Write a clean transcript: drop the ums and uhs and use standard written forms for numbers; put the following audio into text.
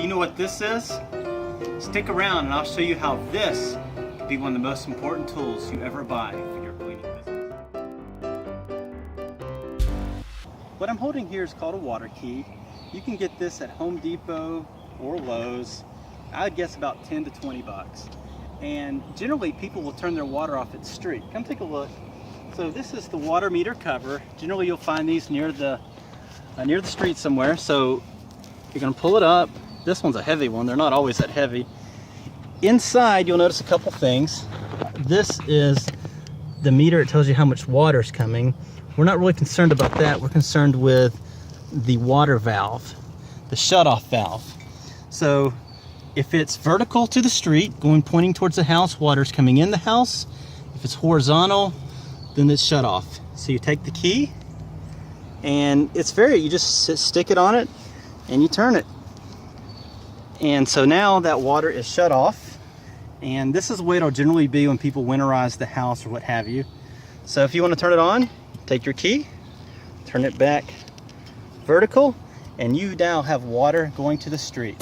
you know what this is? Stick around and I'll show you how this could be one of the most important tools you ever buy for your cleaning business. What I'm holding here is called a water key. You can get this at Home Depot or Lowe's. I would guess about 10 to 20 bucks. And generally people will turn their water off at the street. Come take a look. So this is the water meter cover. Generally you'll find these near the street somewhere. So you're gonna pull it up. This one's a heavy one. They're not always that heavy. Inside you'll notice a couple things. This is the meter. It tells you how much water is coming. We're not really concerned about that. We're concerned with the water valve, the shutoff valve. So if it's vertical to the street, pointing towards the house, water's coming in the house. If it's horizontal, then it's shut off. So you take the key, and you just stick it on it, and you turn it. And so now that water is shut off, and this is the way it'll generally be when people winterize the house or what have you. So if you want to turn it on, take your key, turn it back vertical, and you now have water going to the street.